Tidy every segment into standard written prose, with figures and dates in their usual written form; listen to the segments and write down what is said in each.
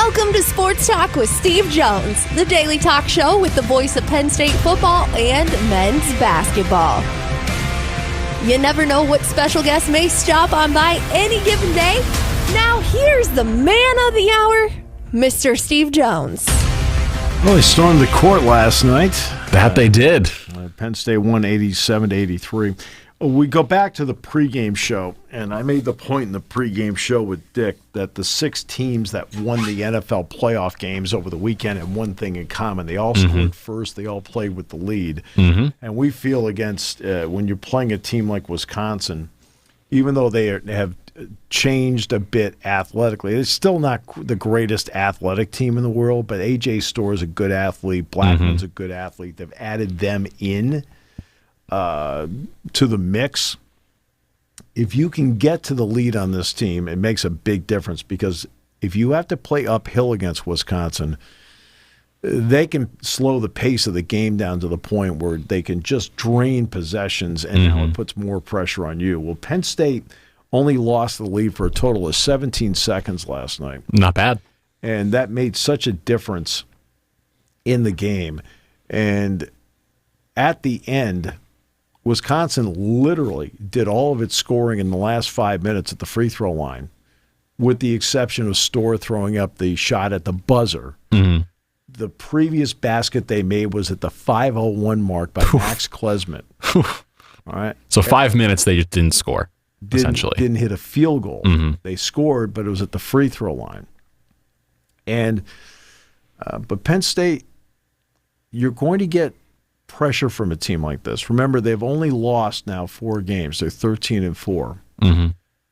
Welcome to Sports Talk with Steve Jones, the daily talk show with the voice of Penn State football and men's basketball. You never know what special guest may stop on by any given day. Now here's the man of the hour, Mr. Steve Jones. Well, they stormed the court last night. That they did. Penn State won 87-83. We go back to the pregame show, and I made the point in the pregame show with Dick that the 6 teams that won the NFL playoff games over the weekend had one thing in common. They all scored first. They all played with the lead. And we feel against when you're playing a team like Wisconsin, even though they have changed a bit athletically, it's still not the greatest athletic team in the world, but A.J. Storr is a good athlete. Blackman's a good athlete. They've added them in to the mix. If you can get to the lead on this team, it makes a big difference, because if you have to play uphill against Wisconsin, they can slow the pace of the game down to the point where they can just drain possessions, and now it puts more pressure on you. Well, Penn State only lost the lead for a total of 17 seconds last night. Not bad. And that made such a difference in the game. And at the end, Wisconsin literally did all of its scoring in the last 5 minutes at the free throw line, with the exception of Storr throwing up the shot at the buzzer. The previous basket they made was at the 5:01 mark by Max Klesmit. All right. So 5 minutes they just didn't score, essentially. Didn't hit a field goal. They scored, but it was at the free throw line. And but Penn State, you're going to get pressure from a team like this. Remember, they've only lost now 4 games. They're 13-4.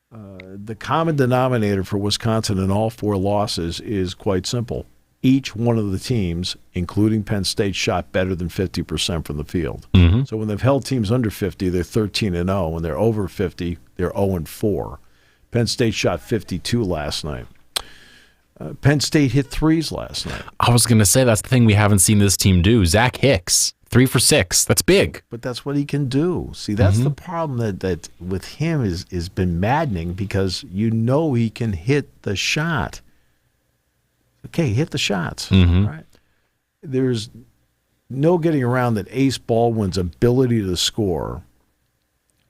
The common denominator for Wisconsin in all 4 losses is quite simple. Each one of the teams, including Penn State, shot better than 50% from the field. So when they've held teams under 50, they're 13-0. When they're over 50, they're 0-4. Penn State shot 52 last night. Penn State hit threes last night. I was going to say that's the thing we haven't seen this team do. Zach Hicks, 3 for 6. That's big. But that's what he can do. See, that's the problem that with him is been maddening, because you know he can hit the shot. Okay, hit the shots. Right? There's no getting around that Ace Baldwin's ability to score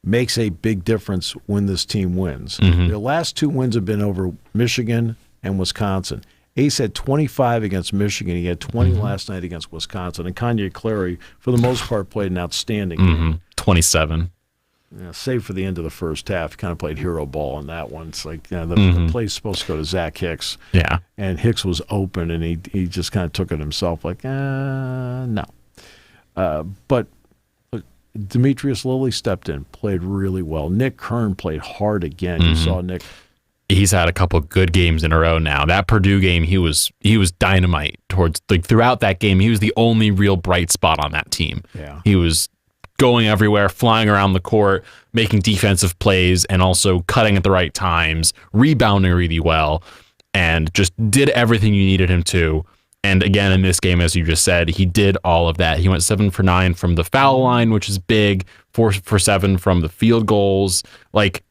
makes a big difference when this team wins. Their last 2 wins have been over Michigan and Wisconsin. Ace had 25 against Michigan. He had 20 last night against Wisconsin. And Kanye Clary, for the most part, played an outstanding game. 27. Yeah, save for the end of the first half. He kind of played hero ball in that one. It's like, the play's supposed to go to Zach Hicks. Yeah. And Hicks was open, and he just kind of took it himself, like, no. But look, Demetrius Lilly stepped in, played really well. Nick Kern played hard again. You saw Nick. He's had a couple good games in a row now. That Purdue game, he was dynamite throughout that game. He was the only real bright spot on that team. Yeah. He was going everywhere, flying around the court, making defensive plays, and also cutting at the right times, rebounding really well, and just did everything you needed him to. And again, in this game, as you just said, he did all of that. He went 7 for 9 from the foul line, which is big, 4 for 7 from the field goals. Like,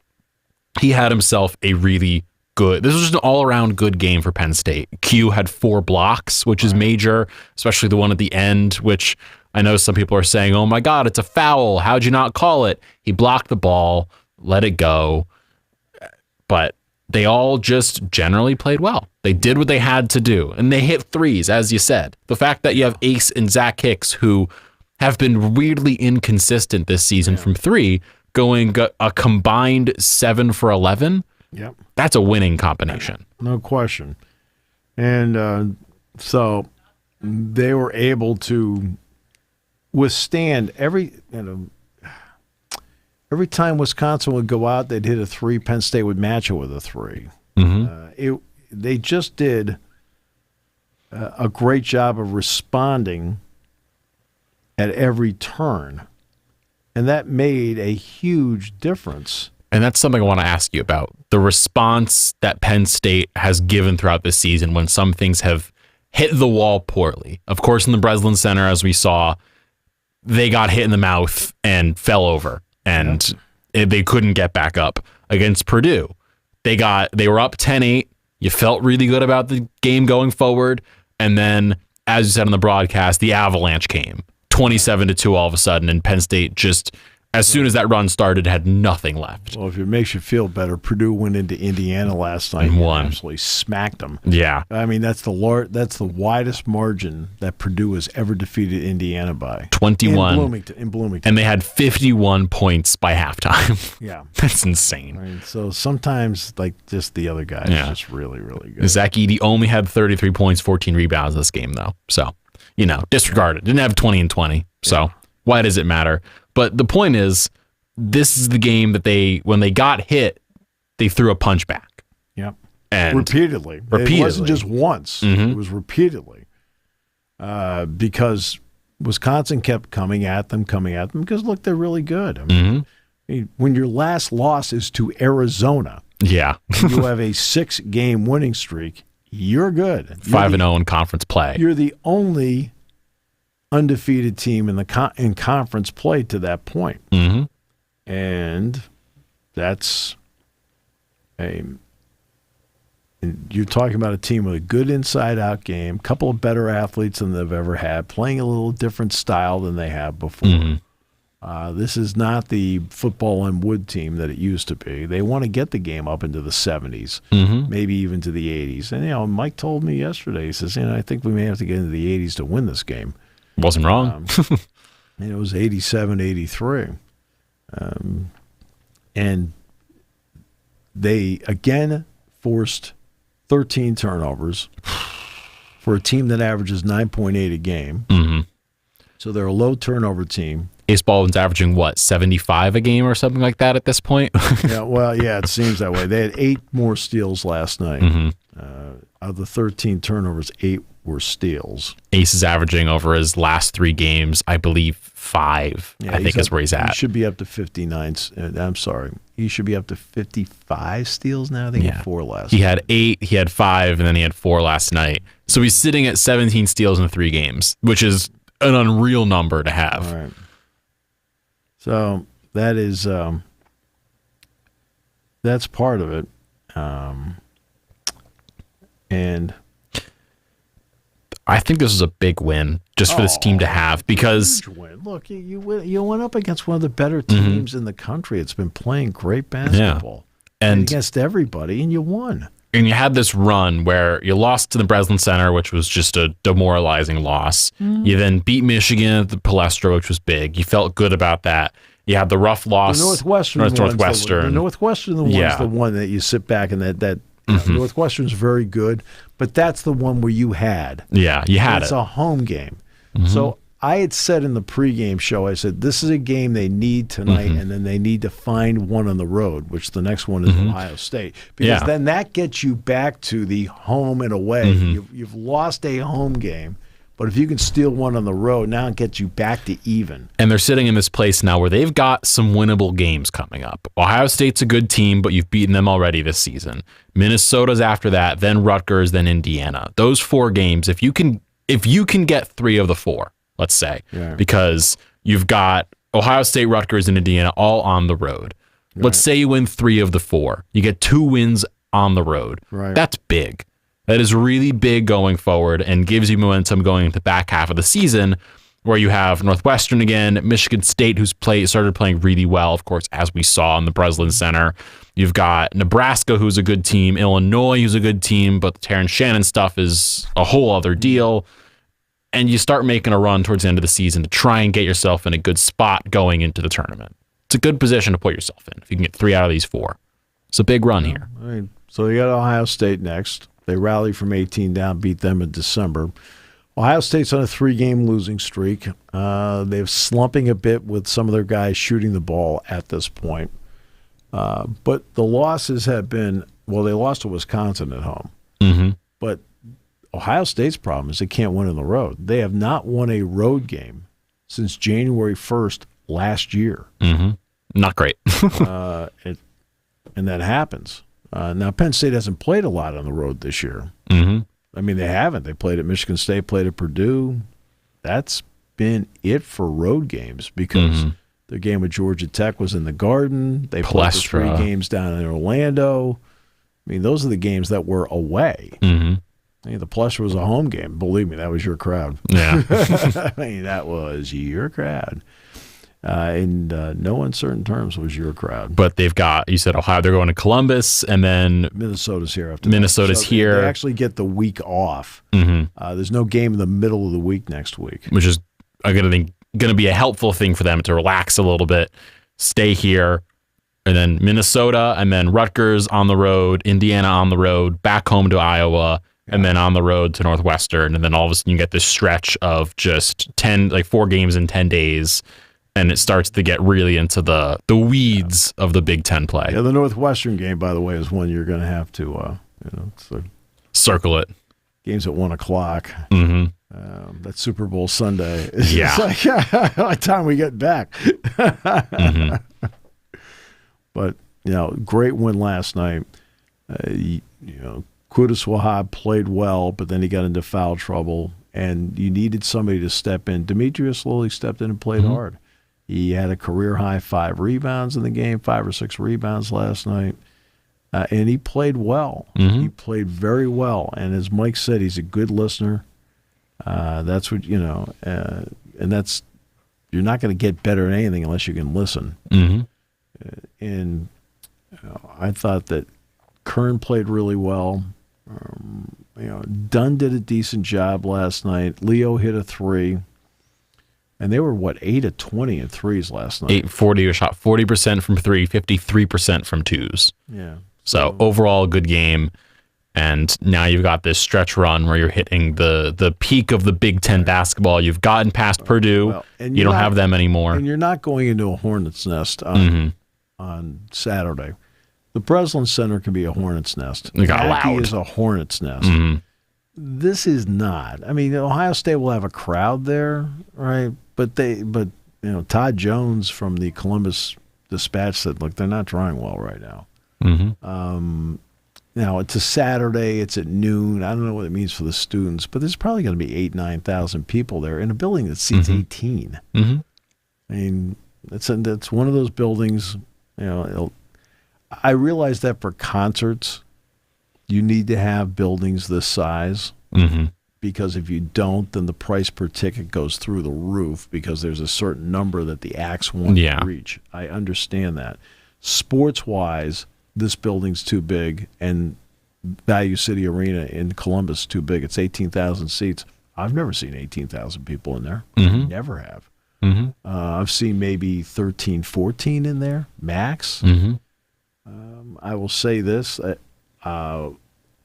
he had himself a really good, this was just an all-around good game for Penn State. Q had 4 blocks, which is major, especially the one at the end, which I know some people are saying, oh my God, it's a foul. How'd you not call it? He blocked the ball, let it go. But they all just generally played well. They did what they had to do, and they hit threes, as you said. The fact that you have Ace and Zach Hicks, who have been weirdly inconsistent this season from 3, going a combined 7 for 11, that's a winning combination. No question. And so they were able to withstand every time Wisconsin would go out, they'd hit a 3, Penn State would match it with a 3. They just did a great job of responding at every turn. And that made a huge difference. And that's something I want to ask you about. The response that Penn State has given throughout the season when some things have hit the wall poorly. Of course, in the Breslin Center, as we saw, they got hit in the mouth and fell over. And they couldn't get back up. Against Purdue, they were up 10-8. You felt really good about the game going forward. And then, as you said on the broadcast, the avalanche came. 27-2 all of a sudden, and Penn State just, as soon as that run started, had nothing left. Well, if it makes you feel better, Purdue went into Indiana last night and won. Absolutely smacked them. Yeah. I mean, that's the widest margin that Purdue has ever defeated Indiana by. 21. In Bloomington. And they had 51 points by halftime. Yeah. That's insane. Right. So sometimes, like, just the other guy is just really, really good. Zach Edey only had 33 points, 14 rebounds this game, though. So, disregard it. Didn't have 20 and 20. So why does it matter? But the point is, this is the game that when they got hit, they threw a punch back. Yep. And repeatedly. It wasn't just once. It was repeatedly. Because Wisconsin kept coming at them, because, look, they're really good. I mean, when your last loss is to Arizona, you have a 6-game winning streak, you're good. 5-0 in conference play. You're the only undefeated team in conference play to that point. And that's you're talking about a team with a good inside-out game, a couple of better athletes than they've ever had, playing a little different style than they have before. This is not the football and wood team that it used to be. They want to get the game up into the 70s, maybe even to the 80s. And, Mike told me yesterday, he says, I think we may have to get into the 80s to win this game. Wasn't wrong. It was 87-83. And they, again, forced 13 turnovers for a team that averages 9.8 a game. So they're a low turnover team. Ace Baldwin's averaging, 75 a game or something like that at this point? It seems that way. They had 8 more steals last night. Of the 13 turnovers, 8 were steals. Ace is averaging over his last 3 games, I believe, 5. I think is where he's at. He should be up to 59. I'm sorry. He should be up to 55 steals now. I think he had 4 last night. He had 8, he had 5, and then he had 4 last night. So he's sitting at 17 steals in 3 games, which is an unreal number to have. All right. So that is that's part of it. And I think this is a big win just for this team to have, because huge win. Look, you went up against one of the better teams in the country. It's been playing great basketball and against everybody, and you won. And you had this run where you lost to the Breslin Center, which was just a demoralizing loss. You then beat Michigan at the Palestra, which was big. You felt good about that. You had the rough loss. The Northwestern. The Northwestern one's the one that you sit back and that Northwestern's very good, but that's the one where you had. Yeah, you had it. It's a home game. So I had said in the pregame show, I said, this is a game they need tonight, and then they need to find one on the road, which the next one is Ohio State. Because then that gets you back to the home and away. You've lost a home game, but if you can steal one on the road, now it gets you back to even. And they're sitting in this place now where they've got some winnable games coming up. Ohio State's a good team, but you've beaten them already this season. Minnesota's after that, then Rutgers, then Indiana. Those 4 games, if you can get 3 of the 4, let's say, because you've got Ohio State, Rutgers, and Indiana all on the road. Right. Let's say you win 3 of the 4. You get 2 wins on the road. Right. That's big. That is really big going forward and gives you momentum going into the back half of the season, where you have Northwestern again, Michigan State, who's started playing really well, of course, as we saw in the Breslin Center. You've got Nebraska, who's a good team, Illinois, who's a good team, but the Terrence Shannon stuff is a whole other deal. And you start making a run towards the end of the season to try and get yourself in a good spot going into the tournament. It's a good position to put yourself in if you can get 3 out of these 4. It's a big run here. All right. So you got Ohio State next. They rallied from 18 down, beat them in December. Ohio State's on a 3-game losing streak. They're slumping a bit with some of their guys shooting the ball at this point. But the losses have been, they lost to Wisconsin at home. But Ohio State's problem is they can't win on the road. They have not won a road game since January 1st last year. Not great. And that happens. Now, Penn State hasn't played a lot on the road this year. I mean, they haven't. They played at Michigan State, played at Purdue. That's been it for road games because their game with Georgia Tech was in the Garden. They played 3 games down in Orlando. I mean, those are the games that were away. Mm-hmm. I mean, the Plush was a home game. Believe me, that was your crowd. Yeah. I mean, that was your crowd. In no uncertain terms was your crowd. But they've got, you said Ohio, they're going to Columbus, and then Minnesota's here after Minnesota's that. So here. They actually get the week off. Mm-hmm. There's no game in the middle of the week next week. Which is going to be a helpful thing for them to relax a little bit, stay here, and then Minnesota, and then Rutgers on the road, Indiana on the road, back home to Iowa, and then on the road to Northwestern, and then all of a sudden you get this stretch of just 4 games in 10 days, and it starts to get really into the weeds of the Big Ten play. Yeah, the Northwestern game, by the way, is one you're going to have to circle it. Games at 1 o'clock. Mm-hmm. That Super Bowl Sunday. Yeah. It's like, by the time we get back. Mm-hmm. But, great win last night. Qudus Wahab played well, but then he got into foul trouble, and you needed somebody to step in. Demetrius Lilly stepped in and played hard. He had a career-high 5 rebounds in the game, 5 or 6 rebounds last night, and he played well. He played very well, and as Mike said, he's a good listener. That's what, and that's, you're not going to get better at anything unless you can listen. And I thought that Kern played really well. Dunn did a decent job last night. Leo hit a 3. And they were, 8 of 20 in threes last night. 840 shot 40% from 3, 53% from 2s. Yeah. So overall, good game. And now you've got this stretch run where you're hitting the peak of the Big Ten basketball. You've gotten past Purdue. And you don't have them anymore. And you're not going into a hornet's nest on Saturday. The Breslin Center can be a hornet's nest. Mackey is a hornet's nest. This is not. I mean, Ohio State will have a crowd there, right? But Todd Jones from the Columbus Dispatch said, look, they're not drawing well right now. Now, it's a Saturday. It's at noon. I don't know what it means for the students, but there's probably going to be 9,000 people there in a building that seats 18. I mean, that's one of those buildings, I realize that for concerts, you need to have buildings this size because if you don't, then the price per ticket goes through the roof because there's a certain number that the acts want to reach. I understand that. Sports-wise, this building's too big, and Value City Arena in Columbus is too big. It's 18,000 seats. I've never seen 18,000 people in there. Never have. I've seen maybe 13, 14 in there, max. I will say this, a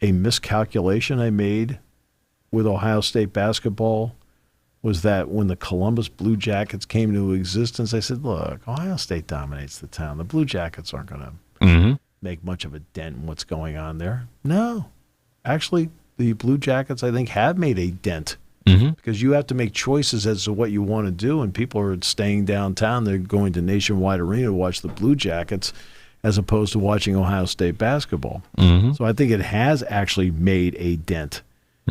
miscalculation I made with Ohio State basketball was that when the Columbus Blue Jackets came into existence, I said, look, Ohio State dominates the town. The Blue Jackets aren't going to make much of a dent in what's going on there. No. Actually, the Blue Jackets, I think, have made a dent because you have to make choices as to what you want to do, and people are staying downtown. They're going to Nationwide Arena to watch the Blue Jackets as opposed to watching Ohio State basketball. So I think it has actually made a dent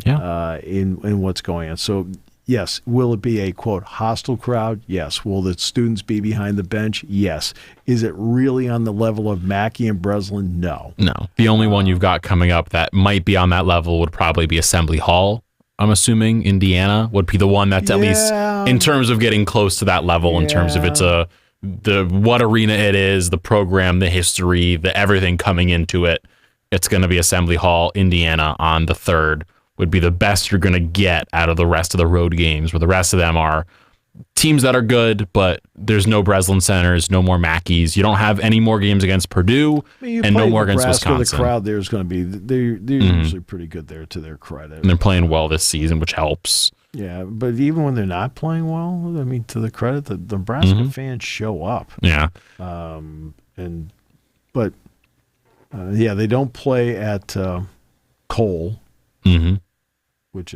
in what's going on. So, yes, will it be a, quote, hostile crowd? Yes. Will the students be behind the bench? Yes. Is it really on the level of Mackey and Breslin? No. No. The only one you've got coming up that might be on that level would probably be Assembly Hall. I'm assuming Indiana would be the one that's at least in terms of getting close to that level, in terms of the what arena it is, the program, the history, the everything coming into it. It's going to be Assembly Hall, Indiana on the 3rd would be the best you're going to get out of the rest of the road games, where the rest of them are teams that are good, but there's no Breslin Centers, no more Mackeys. You don't have any more games against Purdue and no more against Wisconsin. The crowd there is going to be, they're usually pretty good there to their credit. And they're playing well this season, which helps. Yeah, but even when they're not playing well, I mean, to the credit, the Nebraska fans show up. Yeah. They don't play at Cole, which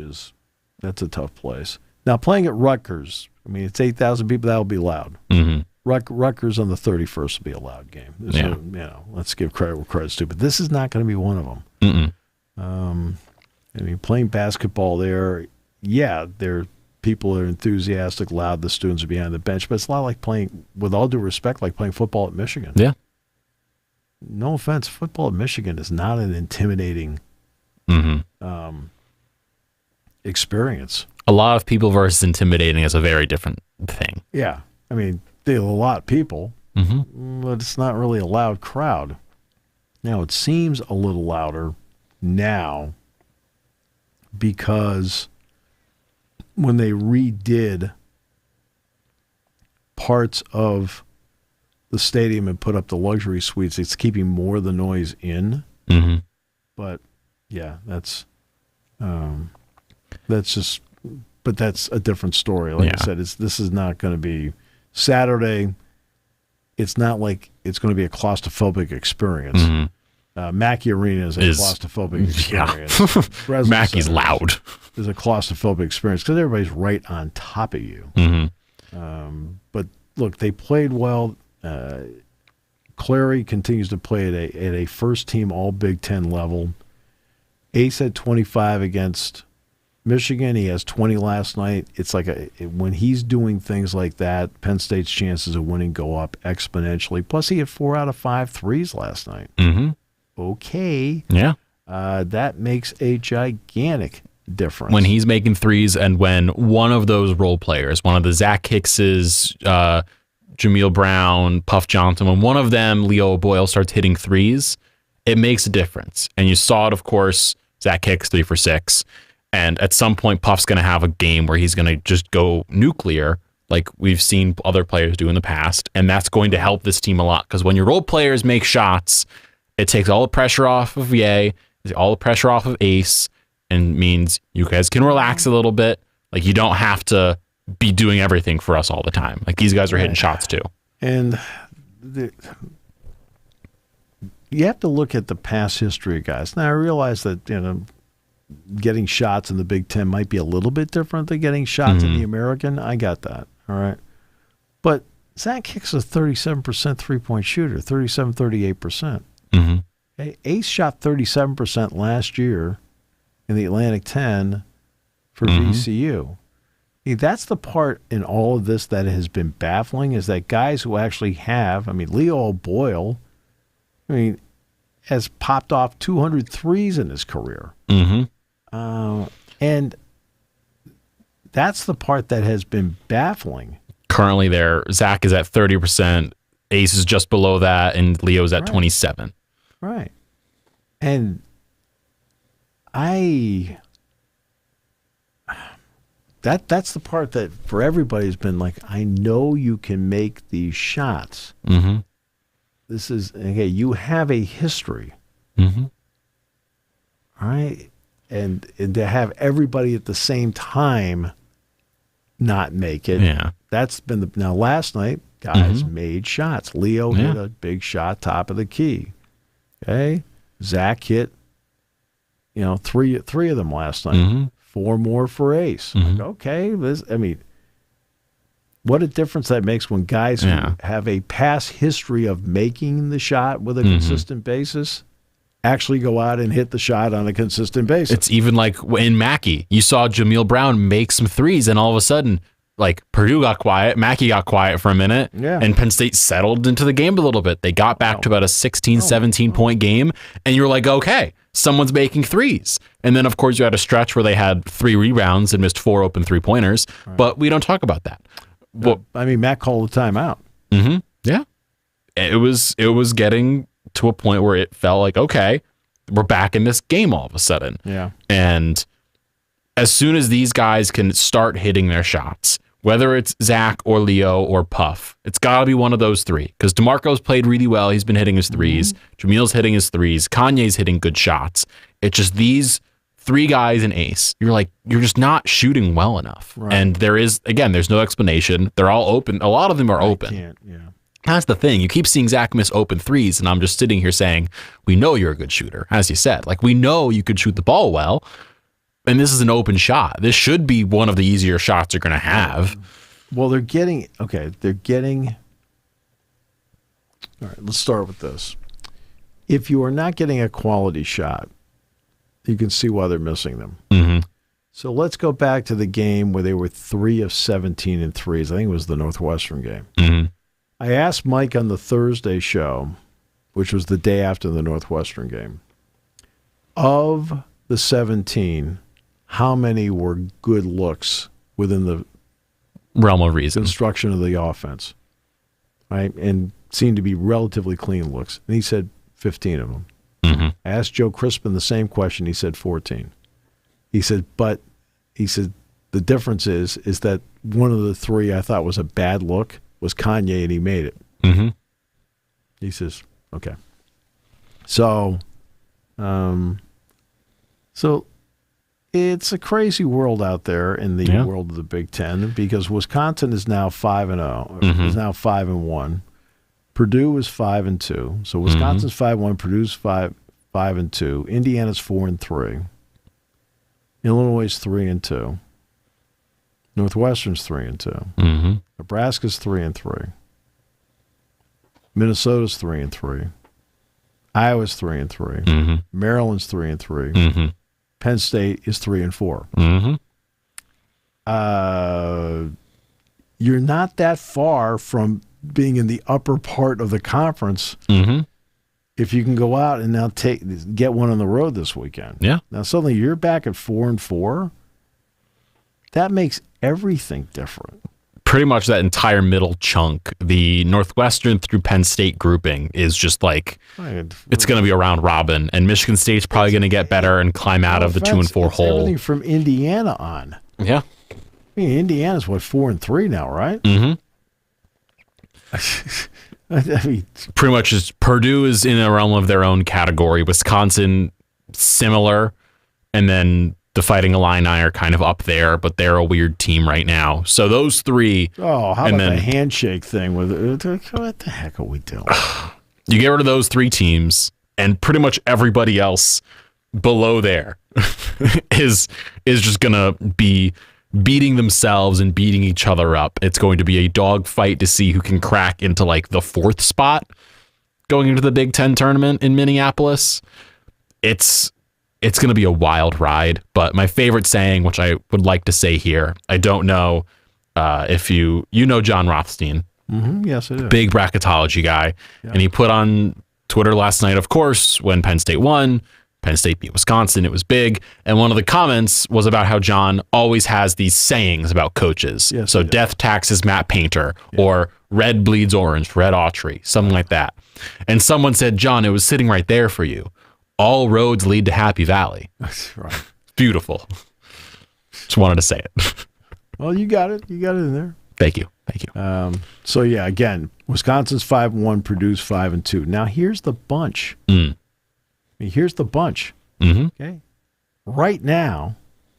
that's a tough place. Now, playing at Rutgers, I mean, it's 8,000 people. That'll be loud. Rutgers on the 31st will be a loud game. Let's give credit where credit's due. But this is not going to be one of them. I mean, playing basketball there, people are enthusiastic, loud. The students are behind the bench. But it's a lot like playing, with all due respect, like playing football at Michigan. Yeah. no offense, football at Michigan is not an intimidating experience. A lot of people versus intimidating is a very different thing. Yeah. I mean, they have a lot of people, but it's not really a loud crowd. Now, it seems a little louder now because when they redid parts of the stadium and put up the luxury suites, it's keeping more of the noise in. But yeah, that's just, but that's a different story. Like I said, this is not going to be Saturday. It's not like it's going to be a claustrophobic experience. Mackey Arena is a claustrophobic experience. Yeah. Mackey's loud. Is a claustrophobic experience because everybody's right on top of you. But look, they played well. Clary continues to play at a first-team All-Big Ten level. Ace had 25 against Michigan. He has 20 last night. It's like when he's doing things like that, Penn State's chances of winning go up exponentially. Plus, he had 4 out of 5 threes last night. Okay. Yeah. That makes a gigantic difference. When he's making threes and when one of those role players, one of the Zach Hickses, Jameel Brown, Puff Johnson, when one of them, Leo Boyle, starts hitting threes, it makes a difference. And you saw it, of course, Zach Hicks 3 for 6. And at some point, Puff's going to have a game where he's going to just go nuclear like we've seen other players do in the past. And that's going to help this team a lot because when your role players make shots, it takes all the pressure off of Ye, all the pressure off of Ace, and means you guys can relax a little bit. Like you don't have to be doing everything for us all the time. Like these guys are hitting shots too. And you have to look at the past history of guys. Now I realize that getting shots in the Big Ten might be a little bit different than getting shots in the American. I got that. All right. But Zach Hicks is a 37% three-point shooter, 38%. Ace shot 37% last year in the Atlantic 10 for VCU. That's the part in all of this that has been baffling is that guys who actually have, Leo Boyle, has popped off 200 threes in his career. And that's the part that has been baffling. Currently there, Zach is at 30%, Ace is just below that, and Leo's at 27. Right. And that's the part that for everybody has been like, I know you can make these shots. This is, okay, you have a history. All right. And to have everybody at the same time not make it. Yeah. That's been now last night, guys made shots. Leo hit a big shot top of the key. Okay. Zach hit, three of them last night. 4 more for Ace. Like, okay. What a difference that makes when guys who have a past history of making the shot with a consistent basis actually go out and hit the shot on a consistent basis. It's even like in Mackey. You saw Jameel Brown make some threes, and all of a sudden, like Purdue got quiet, Mackey got quiet for a minute, and Penn State settled into the game a little bit. They got back to about a 16, 17-point game, and you're like, okay, someone's making threes. And then, of course, you had a stretch where they had 3 rebounds and missed 4 open three-pointers, but we don't talk about that. Well, Matt called the timeout. Yeah. It was getting to a point where it felt like, okay, we're back in this game all of a sudden. Yeah. And as soon as these guys can start hitting their shots, whether it's Zach or Leo or Puff, it's got to be one of those 3. Because DeMarco's played really well. He's been hitting his threes. Jameel's hitting his threes. Kanye's hitting good shots. It's just these 3 guys and Ace. You're just not shooting well enough. Right. And there's no explanation. They're all open. A lot of them are open. That's the thing. You keep seeing Zach miss open threes, and I'm just sitting here saying, we know you're a good shooter, as you said. Like, we know you could shoot the ball well, and this is an open shot. This should be one of the easier shots you're going to have. Well, all right, let's start with this. If you are not getting a quality shot, you can see why they're missing them. So let's go back to the game where they were 3 of 17 in threes. I think it was the Northwestern game. I asked Mike on the Thursday show which was the day after the Northwestern game. Of the 17, how many were good looks within the realm of reason, construction of the offense, right? And seemed to be relatively clean looks. And he said 15 of them. Mm-hmm. I asked Joe Crispin the same question. He said 14. He said the difference is that one of the three I thought was a bad look was Kanye, and he made it. Mm-hmm. He says, okay. So it's a crazy world out there in the world of the Big Ten, because Wisconsin is now 5-0, is now 5-1. Purdue is 5-2. So Wisconsin's 5-1, Purdue's 5-2. Indiana's 4-3. Illinois is 3-2. Northwestern's 3-2. Nebraska's 3-3. Minnesota's 3-3. Iowa's 3-3. Maryland's 3-3. Penn State is 3-4. You're not that far from being in the upper part of the conference if you can go out and now get one on the road this weekend. Yeah. Now suddenly you're back at 4-4. That makes everything different. Pretty much that entire middle chunk, the Northwestern through Penn State grouping, is just like, it's going to be a round robin, and Michigan State's probably going to get better and climb out of the 2-4 hole. Everything from Indiana on. Yeah. I mean, Indiana's 4-3 now, right? I mean, pretty much just Purdue is in a realm of their own category. Wisconsin, similar, and then the Fighting Illini are kind of up there, but they're a weird team right now. So those three. Oh, how about the handshake thing with what the heck are we doing? You get rid of those three teams, and pretty much everybody else below there is just gonna be beating themselves and beating each other up. It's going to be a dogfight to see who can crack into like the 4th spot going into the Big Ten tournament in Minneapolis. It's going to be a wild ride, but my favorite saying, which I would like to say here, I don't know if you know John Rothstein. Yes, it is. Big bracketology guy. Yeah. And he put on Twitter last night, of course, when Penn State won, Penn State beat Wisconsin, it was big. And one of the comments was about how John always has these sayings about coaches. Yes, so death taxes Matt Painter, or red bleeds orange, Red Autry, something like that. And someone said, John, it was sitting right there for you. All roads lead to Happy Valley. That's right. Beautiful. Just wanted to say it. Well, you got it. You got it in there. Thank you. Thank you. So, yeah, again, Wisconsin's 5-1, Purdue's 5-2. Now, here's the bunch. I mean, here's the bunch. Okay. Right now,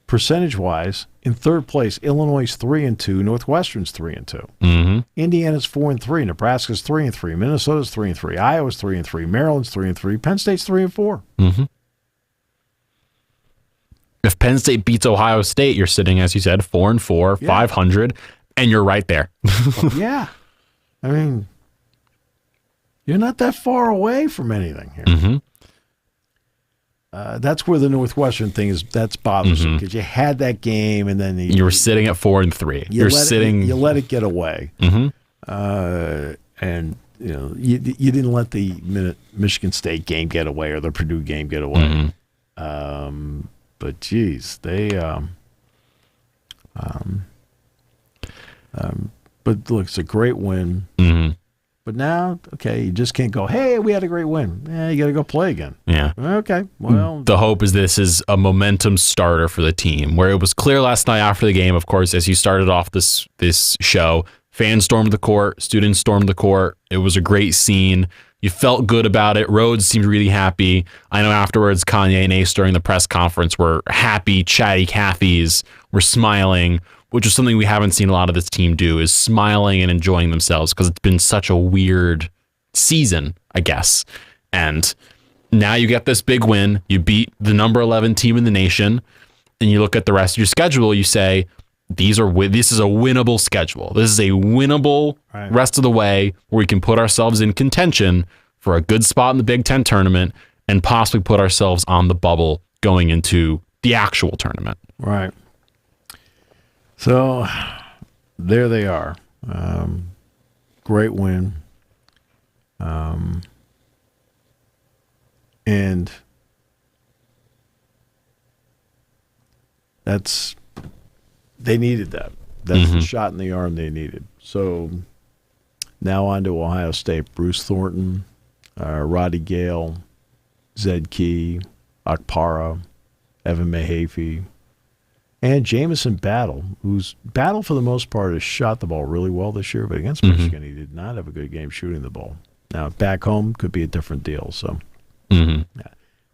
percentage-wise, in third place, Illinois is 3-2, Northwestern's 3-2. Indiana's 4-3, Nebraska's 3-3, Minnesota's 3-3, Iowa's 3-3, Maryland's 3-3, Penn State's 3-4. If Penn State beats Ohio State, you're sitting, as you said, 4-4, 500, and you're right there. Yeah. I mean, you're not that far away from anything here. That's where the Northwestern thing is. That's bothersome because you had that game and then you were sitting at 4-3. You let it get away, and you didn't let the Michigan State game get away or the Purdue game get away. But geez, they. But look, it's a great win. But now, okay, you just can't go, hey, we had a great win. Yeah, you got to go play again. Yeah. Okay, well. The hope is this is a momentum starter for the team, where it was clear last night after the game, of course, as you started off this show, fans stormed the court, students stormed the court. It was a great scene. You felt good about it. Rhodes seemed really happy. I know afterwards, Kanye and Ace during the press conference were happy, chatty Cathys, were smiling, which is something we haven't seen a lot of this team do, is smiling and enjoying themselves because it's been such a weird season, I guess. And now you get this big win. You beat the number 11 team in the nation, and you look at the rest of your schedule. You say, this is a winnable schedule. This is a winnable rest of the way where we can put ourselves in contention for a good spot in the Big Ten tournament and possibly put ourselves on the bubble going into the actual tournament. Right. So there they are. Great win. And they needed that. That's the shot in the arm they needed. So now on to Ohio State. Bruce Thornton, Roddy Gale, Zed Key, Akpara, Evan Mahaffey, and Jamison Battle, who's Battle for the most part has shot the ball really well this year, but against Michigan he did not have a good game shooting the ball. Now back home could be a different deal. So, yeah.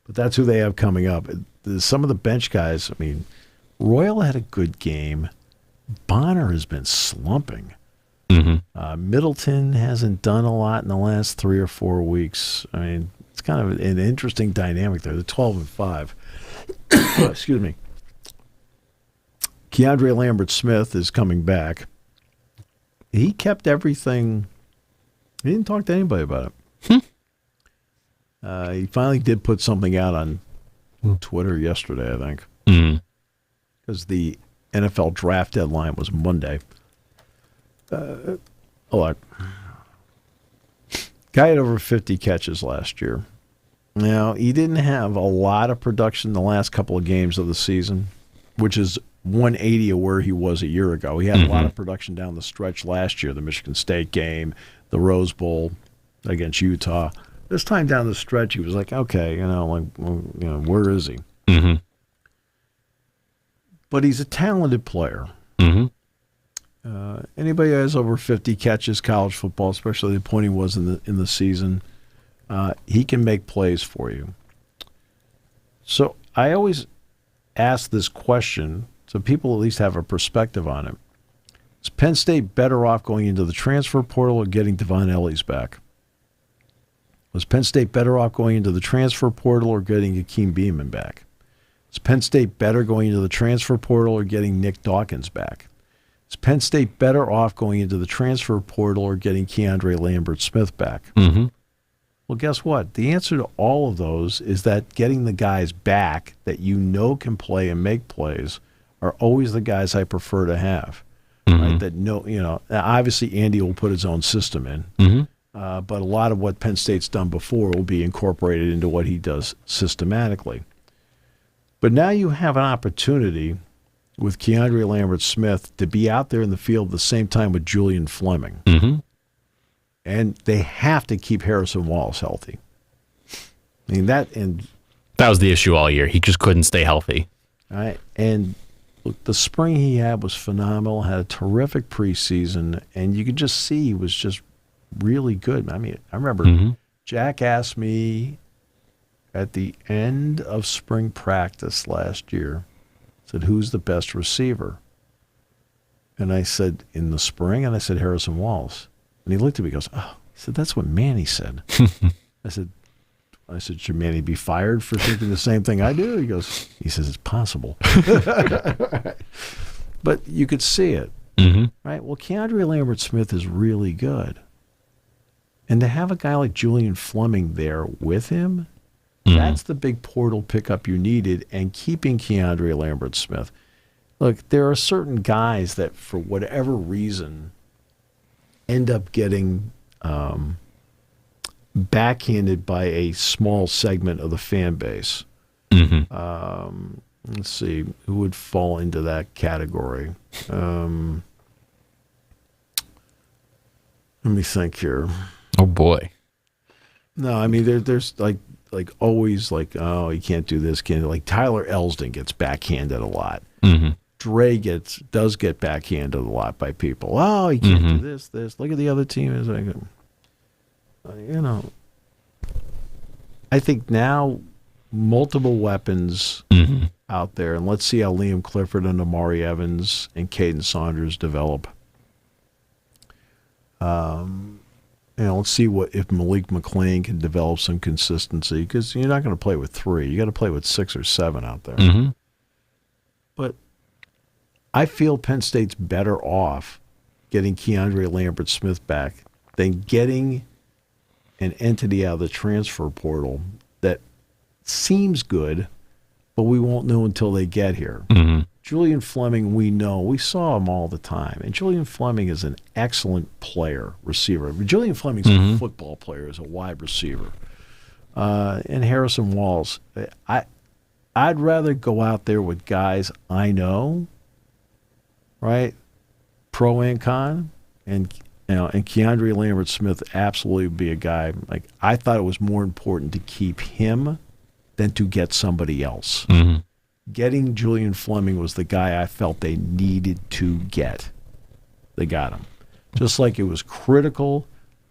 But that's who they have coming up. Some of the bench guys. I mean, Royal had a good game. Bonner has been slumping. Middleton hasn't done a lot in the last 3 or 4 weeks. I mean, it's kind of an interesting dynamic there. They're 12-5. Excuse me. Keandre Lambert-Smith is coming back. He kept everything. He didn't talk to anybody about it. He finally did put something out on Twitter yesterday, I think. Because the NFL draft deadline was Monday. Look, guy had over 50 catches last year. Now, he didn't have a lot of production the last couple of games of the season, which is 180 of where he was a year ago. He had a lot of production down the stretch last year, the Michigan State game, the Rose Bowl against Utah. This time down the stretch, he was like, okay, where is he? But he's a talented player. Anybody who has over 50 catches college football, especially the point he was in the season, he can make plays for you. So I always ask this question so people at least have a perspective on it. Is Penn State better off going into the transfer portal or getting Devon Ellies back? Was Penn State better off going into the transfer portal or getting Akeem Beamon back? Is Penn State better going into the transfer portal or getting Nick Dawkins back? Is Penn State better off going into the transfer portal or getting Keandre Lambert-Smith back? Well, guess what? The answer to all of those is that getting the guys back that you know can play and make plays are always the guys I prefer to have. Right? That obviously Andy will put his own system in, but a lot of what Penn State's done before will be incorporated into what he does systematically. But now you have an opportunity with Keandre Lambert-Smith to be out there in the field at the same time with Julian Fleming. And they have to keep Harrison Wallace healthy. I mean, that was the issue all year. He just couldn't stay healthy. All right. And look, the spring he had was phenomenal, had a terrific preseason, and you could just see he was just really good. I mean, I remember Jack asked me at the end of spring practice last year, said, who's the best receiver? And I said, in the spring? And I said, Harrison Wallace. And he looked at me and goes, oh, he said, that's what Manny said. I said, should Manny be fired for thinking the same thing I do? He says, it's possible. But you could see it. Right? Well, Keandre Lambert-Smith is really good. And to have a guy like Julian Fleming there with him, that's the big portal pickup you needed, and keeping Keandre Lambert-Smith. Look, there are certain guys that, for whatever reason, end up getting backhanded by a small segment of the fan base. Let's see, who would fall into that category? Let me think here. Oh, boy. No, I mean, there's like always like, oh, he can't do this, can't. Like Tyler Elsdon gets backhanded a lot. Dre does get backhanded a lot by people. Oh, he can't do this. Look at the other team. It's like, I think now multiple weapons out there, and let's see how Liam Clifford and Amari Evans and Caden Saunders develop. Let's see if Malik McLean can develop some consistency, because you're not going to play with 3. You got to play with 6 or 7 out there. But I feel Penn State's better off getting Keandre Lambert-Smith back than getting an entity out of the transfer portal that seems good, but we won't know until they get here. Julian Fleming, we saw him all the time. And Julian Fleming is an excellent player, receiver. Julian Fleming's a football player, as a wide receiver. and Harrison Walls. I'd rather go out there with guys I know, right, pro and con, and Keandre Lambert-Smith absolutely would be a guy. Like, I thought it was more important to keep him than to get somebody else. Mm-hmm. Getting Julian Fleming was the guy I felt they needed to get. They got him. Just like it was critical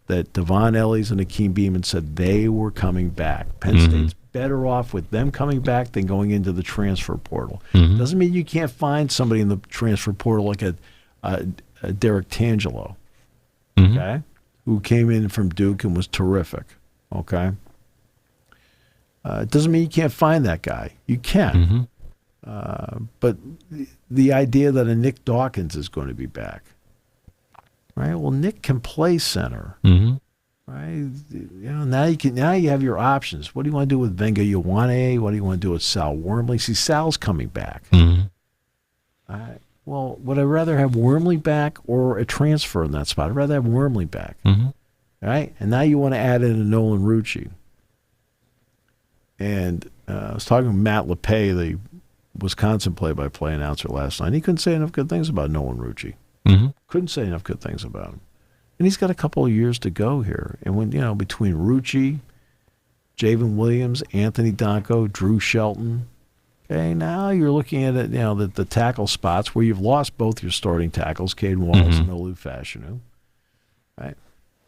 that Devon Ellies and Akeem Beamon said they were coming back. Penn State's better off with them coming back than going into the transfer portal. Doesn't mean you can't find somebody in the transfer portal like a Derek Tangelo, okay, who came in from Duke and was terrific, okay? It doesn't mean you can't find that guy. You can. But the idea that a Nick Dawkins is going to be back, right? Well, Nick can play center, right? Now you have your options. What do you want to do with Venga Ioane? What do you want to do with Sal Wormley? See, Sal's coming back. Well, would I rather have Wormley back or a transfer in that spot? I'd rather have Wormley back, right? And now you want to add in a Nolan Rucci. And I was talking to Matt LePay, the Wisconsin play-by-play announcer, last night. He couldn't say enough good things about Nolan Rucci. Couldn't say enough good things about him. And he's got a couple of years to go here. And when between Rucci, Javen Williams, Anthony Donko, Drew Shelton, okay, now you're looking at it, the tackle spots where you've lost both your starting tackles, Caden Wallace and Olu Fashanu, right?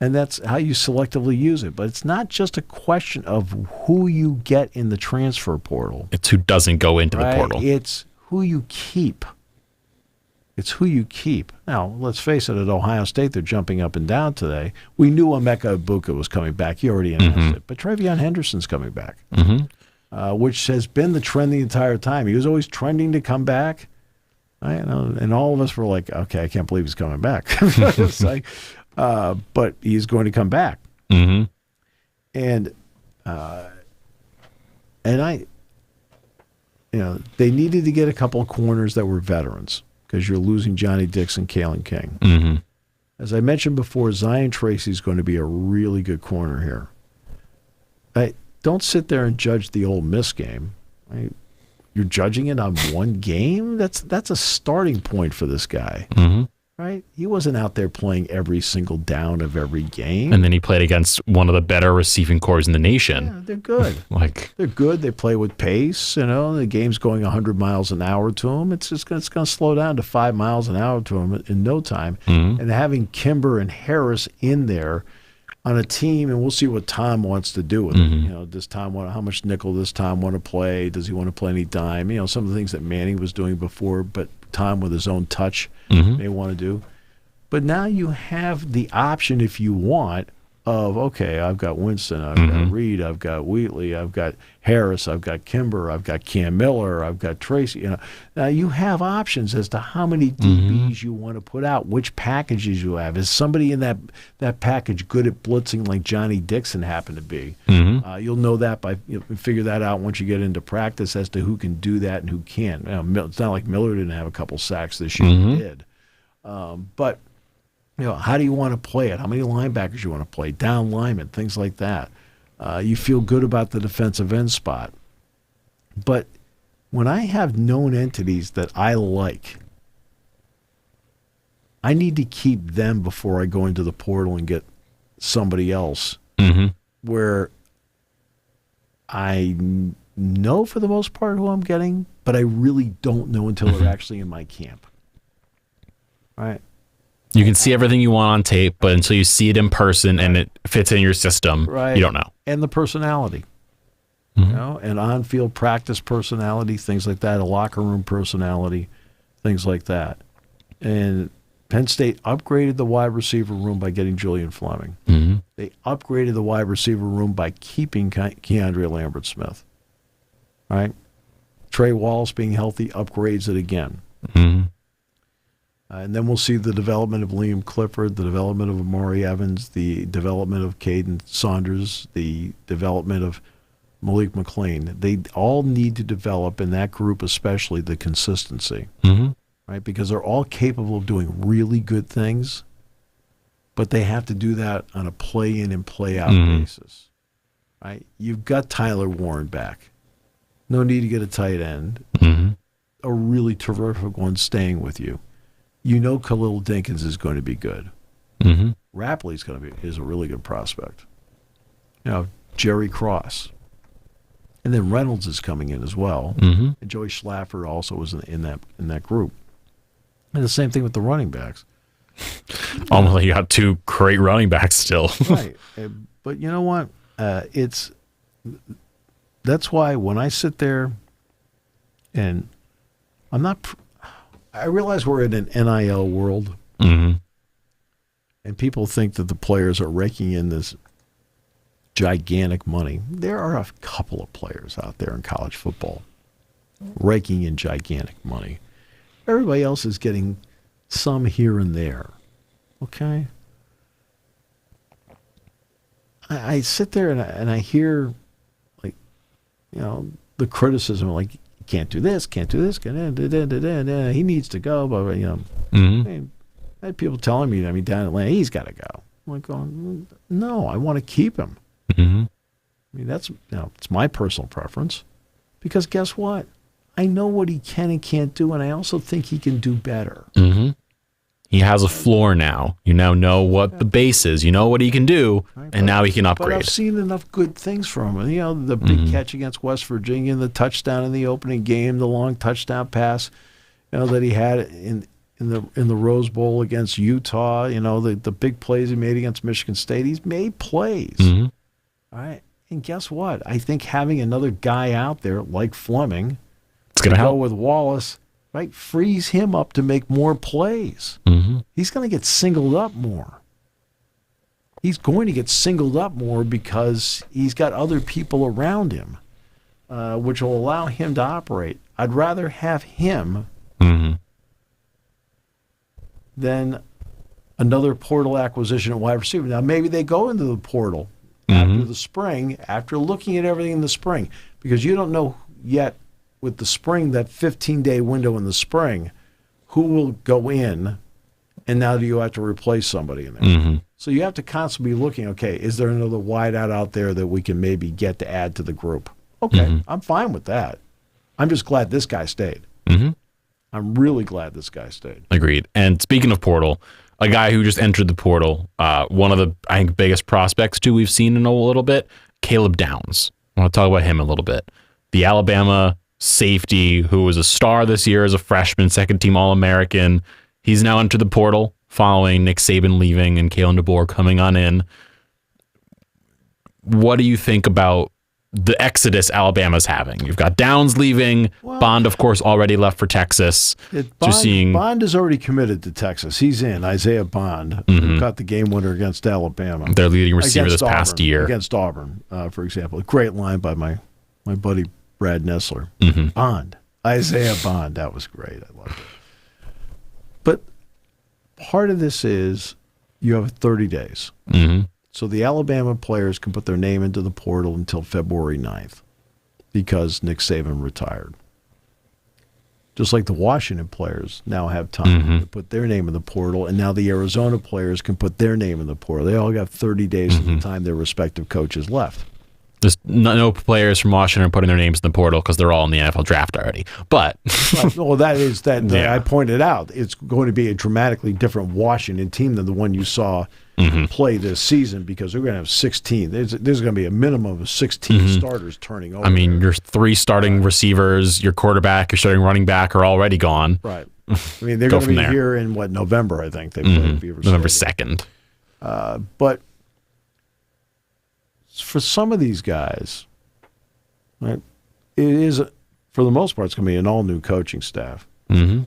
And that's how you selectively use it. But it's not just a question of who you get in the transfer portal. It's who doesn't go into the portal. It's who you keep. It's who you keep. Now, let's face it, at Ohio State, they're jumping up and down today. We knew Emeka Ibuka was coming back. He already announced it. But Travion Henderson's coming back, which has been the trend the entire time. He was always trending to come back. And all of us were like, okay, I can't believe he's coming back. It's like, but he's going to come back. And I, they needed to get a couple of corners that were veterans because you're losing Johnny Dixon, Kalen King. As I mentioned before, Zion Tracy's going to be a really good corner here. Don't sit there and judge the Ole Miss game. Right? You're judging it on one game? That's a starting point for this guy. Right? He wasn't out there playing every single down of every game. And then he played against one of the better receiving corps in the nation. Yeah, they're good. They're good. They play with pace. The game's going 100 miles an hour to them. It's going to slow down to 5 miles an hour to them in no time. And having Kimber and Harris in there on a team, and we'll see what Tom wants to do with it. Does Tom how much nickel does Tom want to play? Does he want to play any dime? Some of the things that Manning was doing before, but Tom with his own touch may want to do. But now you have the option, if you want, of, okay, I've got Winston, I've got Reed, I've got Wheatley, I've got Harris, I've got Kimber, I've got Cam Miller, I've got Tracy. Now you have options as to how many DBs you want to put out, which packages you have. Is somebody in that package good at blitzing like Johnny Dixon happened to be? You'll know that figure that out once you get into practice as to who can do that and who can't. It's not like Miller didn't have a couple sacks this year. He did. But how do you want to play it? How many linebackers you want to play? Down linemen, things like that. You feel good about the defensive end spot. But when I have known entities that I like, I need to keep them before I go into the portal and get somebody else where I know for the most part who I'm getting, but I really don't know until they're actually in my camp. Right? You can see everything you want on tape, but until you see it in person and it fits in your system, you don't know. And the personality, and on-field practice personality, things like that, a locker room personality, things like that. And Penn State upgraded the wide receiver room by getting Julian Fleming. They upgraded the wide receiver room by keeping Keandre Lambert-Smith. Right? Trey Wallace being healthy upgrades it again. And then we'll see the development of Liam Clifford, the development of Amari Evans, the development of Caden Saunders, the development of Malik McLean. They all need to develop, in that group especially, the consistency. Right? Because they're all capable of doing really good things, but they have to do that on a play-in and play-out basis. right? You've got Tyler Warren back. No need to get a tight end. A really terrific one staying with you. You know Khalil Dinkins is going to be good. Rapley's is a really good prospect. Jerry Cross. And then Reynolds is coming in as well. And Joey Schlaffer also was in that group. And the same thing with the running backs. Almost, you got two great running backs still. Right. But you know what? That's why when I sit there and I realize we're in an NIL world. And people think that the players are raking in this gigantic money. There are a couple of players out there in college football raking in gigantic money. Everybody else is getting some here and there. Okay? I sit there and I hear, like, the criticism, like, can't do this, he needs to go, but, I had people telling me, down in Atlanta, he's got to go. I'm like, going, no, I want to keep him. It's my personal preference. Because guess what? I know what he can and can't do, and I also think he can do better. He has a floor now. You now know what the base is. You know what he can do, and now he can upgrade. But I've seen enough good things from him. The big catch against West Virginia, the touchdown in the opening game, the long touchdown pass, that he had in the Rose Bowl against Utah. The big plays he made against Michigan State. He's made plays. All right, and guess what? I think having another guy out there like Fleming, it's going to help with Wallace. Right, frees him up to make more plays. He's going to get singled up more. He's going to get singled up more because he's got other people around him, which will allow him to operate. I'd rather have him than another portal acquisition at wide receiver. Now, maybe they go into the portal after the spring, after looking at everything in the spring, because you don't know yet with the spring, that 15-day window in the spring, who will go in, and now do you have to replace somebody in there? So you have to constantly be looking, okay, is there another wideout out there that we can maybe get to add to the group? Okay, I'm fine with that. I'm just glad this guy stayed. I'm really glad this guy stayed. Agreed. And speaking of portal, a guy who just entered the portal, one of the, I think, biggest prospects, too, we've seen in a little bit, Caleb Downs. I want to talk about him a little bit. The Alabama safety who was a star this year as a freshman, second-team All-American. He's now entered the portal following Nick Saban leaving and Kalen DeBoer coming on in. What do you think about the exodus Alabama's having? You've got Downs leaving. Bond, of course, already left for Texas. Bond is already committed to Texas. He's in. Isaiah Bond, who got the game winner against Alabama. Their leading receiver this past year. Against Auburn, for example. A great line by my buddy Brad Nessler. Bond. Isaiah Bond. That was great. I loved it. But part of this is you have 30 days. So the Alabama players can put their name into the portal until February 9th because Nick Saban retired. Just like the Washington players now have time to put their name in the portal, and now the Arizona players can put their name in the portal. They all got 30 days from the time their respective coaches left. There's no players from Washington putting their names in the portal because they're all in the NFL draft already. But I pointed out it's going to be a dramatically different Washington team than the one you saw play this season because we're going to have 16. There's going to be a minimum of 16 starters turning over. I mean, your 3 starting receivers, your quarterback, your starting running back are already gone. Right. I mean, they're going to be here in November, I think. They play Beaver November 2nd. But for some of these guys, right, it is, for the most part, it's going to be an all-new coaching staff. And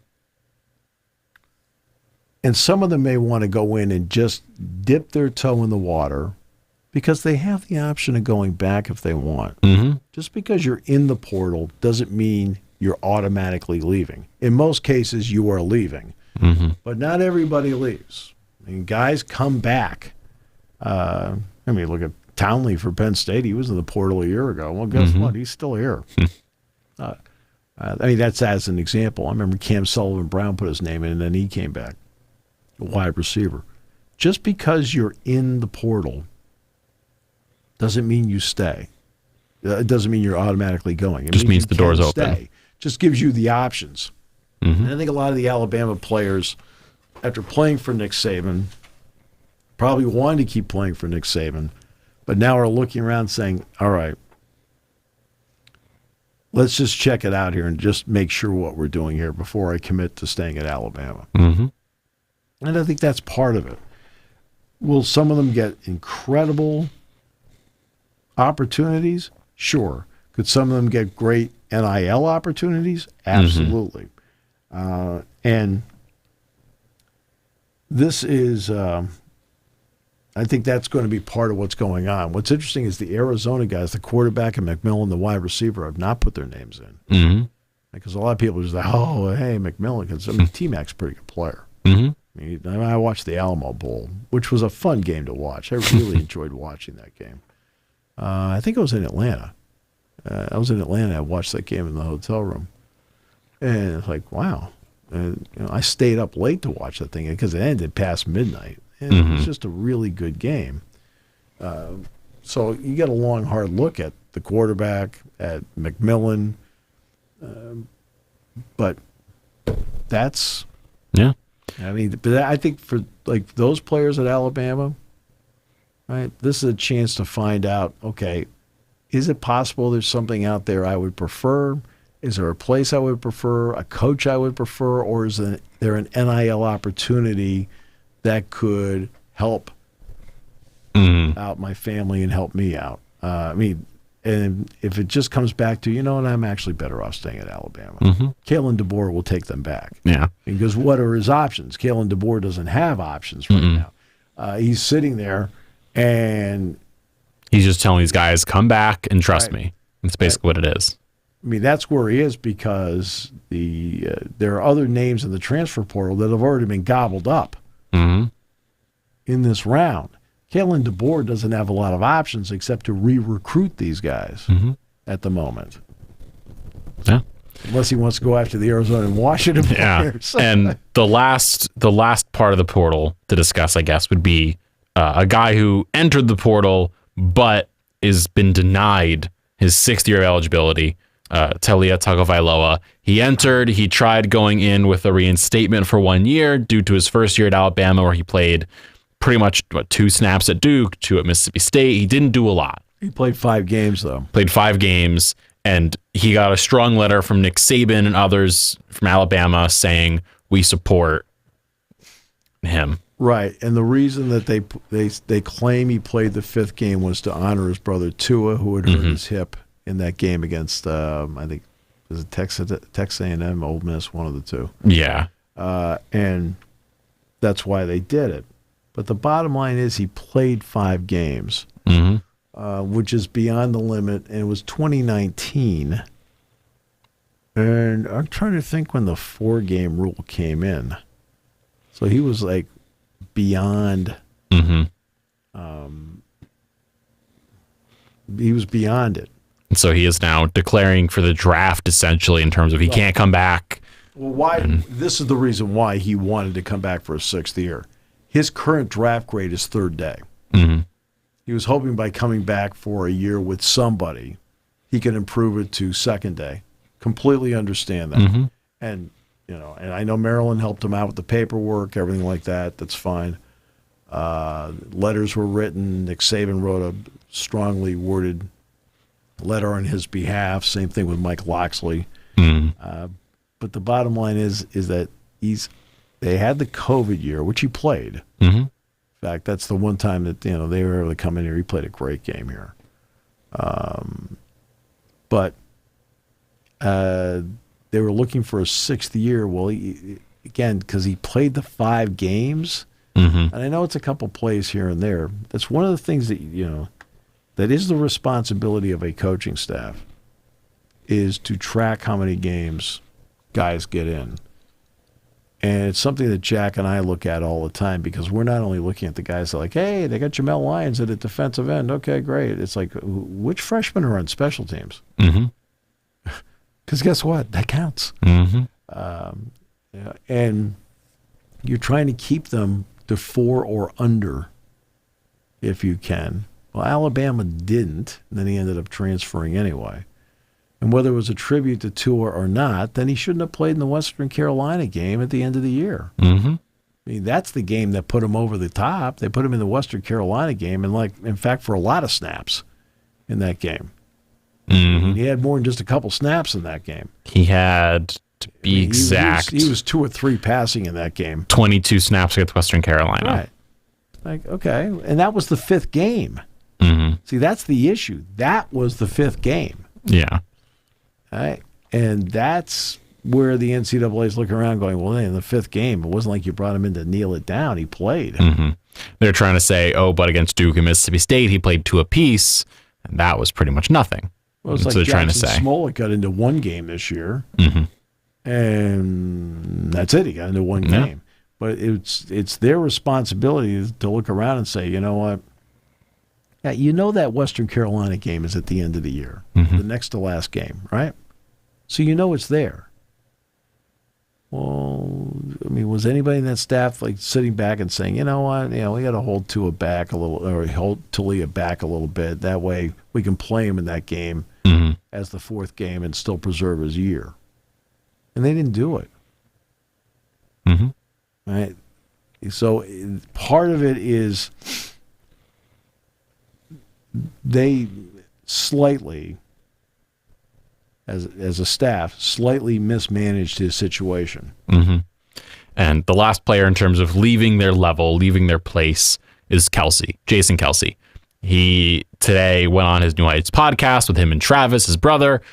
some of them may want to go in and just dip their toe in the water because they have the option of going back if they want. Just because you're in the portal doesn't mean you're automatically leaving. In most cases, you are leaving. But not everybody leaves. I mean, guys come back. Look at Townley for Penn State. He was in the portal a year ago. Well, guess what? He's still here. That's as an example. I remember Cam Sullivan-Brown put his name in, and then he came back, a wide receiver. Just because you're in the portal doesn't mean you stay. It doesn't mean you're automatically going. It just means the door's open. Stay. Just gives you the options. And I think a lot of the Alabama players, after playing for Nick Saban, probably wanted to keep playing for Nick Saban, but now are looking around saying, all right, let's just check it out here and just make sure what we're doing here before I commit to staying at Alabama. And I think that's part of it. Will some of them get incredible opportunities? Sure. Could some of them get great NIL opportunities? Absolutely. And this is, I think that's going to be part of what's going on. What's interesting is the Arizona guys, the quarterback and McMillan, the wide receiver, have not put their names in. Because a lot of people are just like, oh, hey, McMillan. Because, I mean, T-Mac's a pretty good player. I watched the Alamo Bowl, which was a fun game to watch. I really enjoyed watching that game. I think I was in Atlanta. I was in Atlanta. I watched that game in the hotel room. And it's like, wow. And, I stayed up late to watch that thing because it ended past midnight. And it was just a really good game. So you get a long, hard look at the quarterback, at McMillan. But that's... Yeah. I mean, but I think for like those players at Alabama, right, this is a chance to find out, okay, is it possible there's something out there I would prefer? Is there a place I would prefer, a coach I would prefer, or is there an NIL opportunity that could help out my family and help me out? I mean, and if it just comes back to, and I'm actually better off staying at Alabama. Kalen DeBoer will take them back. Yeah. Because what are his options? Kalen DeBoer doesn't have options right now. He's sitting there and... He's just telling these guys, come back and trust me. That's basically what it is. I mean, that's where he is because there are other names in the transfer portal that have already been gobbled up in this round. Kalen DeBoer doesn't have a lot of options except to re-recruit these guys at the moment. Yeah. Unless he wants to go after the Arizona and Washington players. And the last part of the portal to discuss, I guess, would be a guy who entered the portal but has been denied his 6th year of eligibility, Talia Tagovailoa. He entered, he tried going in with a reinstatement for 1 year due to his first year at Alabama where he played pretty much 2 snaps at Duke, 2 at Mississippi State. He didn't do a lot. He played 5 games, though. Played 5 games, and he got a strong letter from Nick Saban and others from Alabama saying, we support him. Right, and the reason that they claim he played the 5th game was to honor his brother Tua, who had hurt his hip in that game against, I think, was it Texas A&M, Ole Miss, one of the two. Yeah. And that's why they did it. But the bottom line is he played 5 games, which is beyond the limit, and it was 2019. And I'm trying to think when the 4-game rule came in. So he was like beyond. He was beyond it. And so he is now declaring for the draft, essentially, in terms of he can't come back. Well, why? This is the reason why he wanted to come back for a 6th year. His current draft grade is 3rd day. He was hoping by coming back for a year with somebody, he could improve it to 2nd day. Completely understand that. And, and I know Maryland helped him out with the paperwork, everything like that. That's fine. Letters were written. Nick Saban wrote a strongly worded letter on his behalf. Same thing with Mike Loxley. But the bottom line is that they had the COVID year, which he played. In fact, that's the one time that they were able to come in here. He played a great game here. But they were looking for a 6th year. Well, again, because he played the 5 games, and I know it's a couple plays here and there. That's one of the things that that is the responsibility of a coaching staff, is to track how many games guys get in. And it's something that Jack and I look at all the time because we're not only looking at the guys that are like, hey, they got Jamel Lyons at a defensive end. Okay, great. It's like, which freshmen are on special teams? Because guess what? That counts. And you're trying to keep them to 4 or under if you can. Well, Alabama didn't, and then he ended up transferring anyway. And whether it was a tribute to Tua or not, then he shouldn't have played in the Western Carolina game at the end of the year. Mm-hmm. I mean, that's the game that put him over the top. They put him in the Western Carolina game, and in fact, for a lot of snaps in that game. Mm-hmm. He had more than just a couple snaps in that game. He had, to be exact, he was 2 or 3 passing in that game. 22 snaps against Western Carolina. Right. Like, okay. And that was the 5th game. Mm-hmm. See, that's the issue. That was the 5th game. Yeah. All right. And that's where the NCAA is looking around going, well, in the 5th game, it wasn't like you brought him in to kneel it down. He played. Mm-hmm. They're trying to say, but against Duke and Mississippi State, he played 2 apiece, and that was pretty much nothing. Well, it's like Jackson Smollett got into 1 game this year, and that's it. He got into 1 game. But it's their responsibility to look around and say, you know what? Yeah, you know that Western Carolina game is at the end of the year, the next to last game, right? So you know it's there. Well, I mean, was anybody in that staff like sitting back and saying, you know what, we got to hold Tua back a little, or hold Talia back a little bit. That way we can play him in that game as the 4th game and still preserve his year. And they didn't do it. Mm-hmm. Right. So part of it is they slightly, as a staff, slightly mismanaged his situation. Mm-hmm. And the last player in terms of leaving their level, leaving their place, is Jason Kelce. He today went on his New Heights podcast with him and Travis, his brother,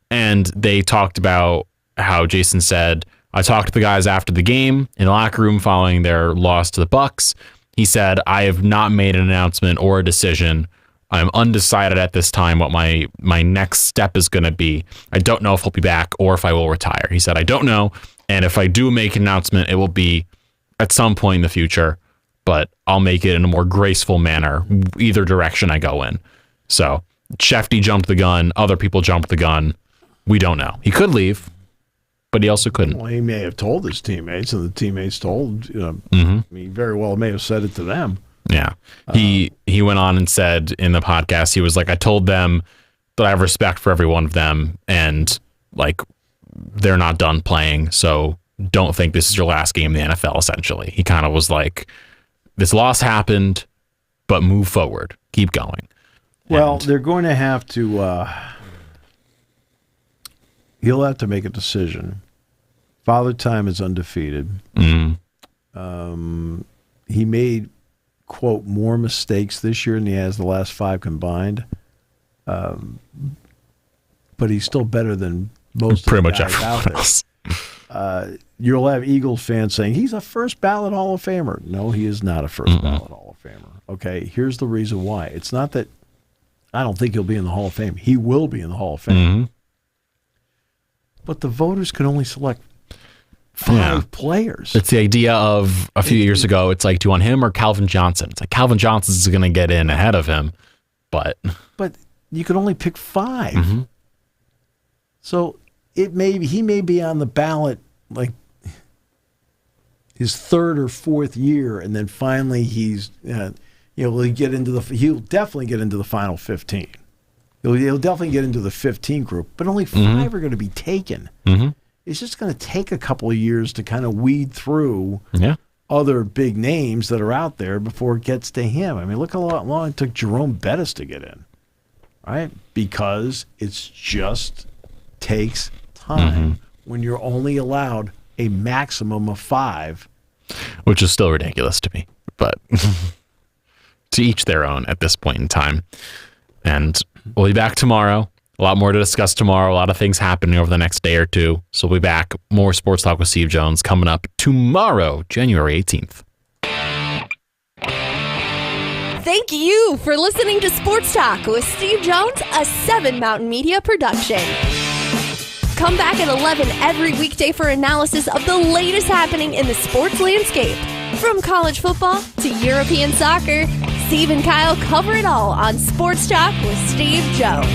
and they talked about how Jason said, I talked to the guys after the game in the locker room following their loss to the Bucs. He said, I have not made an announcement or a decision. I'm undecided at this time what my next step is going to be. I don't know if he'll be back or if I will retire. He said, I don't know. And if I do make an announcement, it will be at some point in the future, but I'll make it in a more graceful manner, either direction I go in. So Shefty jumped the gun. Other people jumped the gun. We don't know. He could leave, but he also couldn't. Well, he may have told his teammates, and the teammates told, I mean, very well may have said it to them. Yeah. He went on and said in the podcast, he was like, I told them that I have respect for every one of them, and like, they're not done playing, so don't think this is your last game in the NFL, essentially. He kind of was like, this loss happened, but move forward. Keep going. Well, they're going to have to, he'll have to make a decision. Father Time is undefeated. He made, quote, more mistakes this year than he has the last 5 combined. But he's still better than most pretty of the much guys out everyone there. else. You'll have Eagles fans saying, he's a first ballot Hall of Famer. No, he is not a first ballot Hall of Famer. Okay, here's the reason why. It's not that I don't think he'll be in the Hall of Fame. He will be in the Hall of Fame. But the voters can only select 5 players. It's the idea of a few years ago, it's like, do you want him or Calvin Johnson? It's like Calvin Johnson's going to get in ahead of him, but you can only pick 5. So he may be on the ballot like his 3rd or 4th year, and then finally he'll definitely get into the final 15. He'll definitely get into the 15 group, but only 5 are going to be taken. It's just going to take a couple of years to kind of weed through other big names that are out there before it gets to him. I mean, look how long it took Jerome Bettis to get in, right? Because it's just takes time when you're only allowed a maximum of 5. Which is still ridiculous to me, but to each their own at this point in time. And we'll be back tomorrow. A lot more to discuss tomorrow. A lot of things happening over the next day or two. So we'll be back. More Sports Talk with Steve Jones coming up tomorrow, January 18th. Thank you for listening to Sports Talk with Steve Jones, a 7 Mountain Media production. Come back at 11 every weekday for analysis of the latest happening in the sports landscape. From college football to European soccer, Steve and Kyle cover it all on Sports Talk with Steve Jones.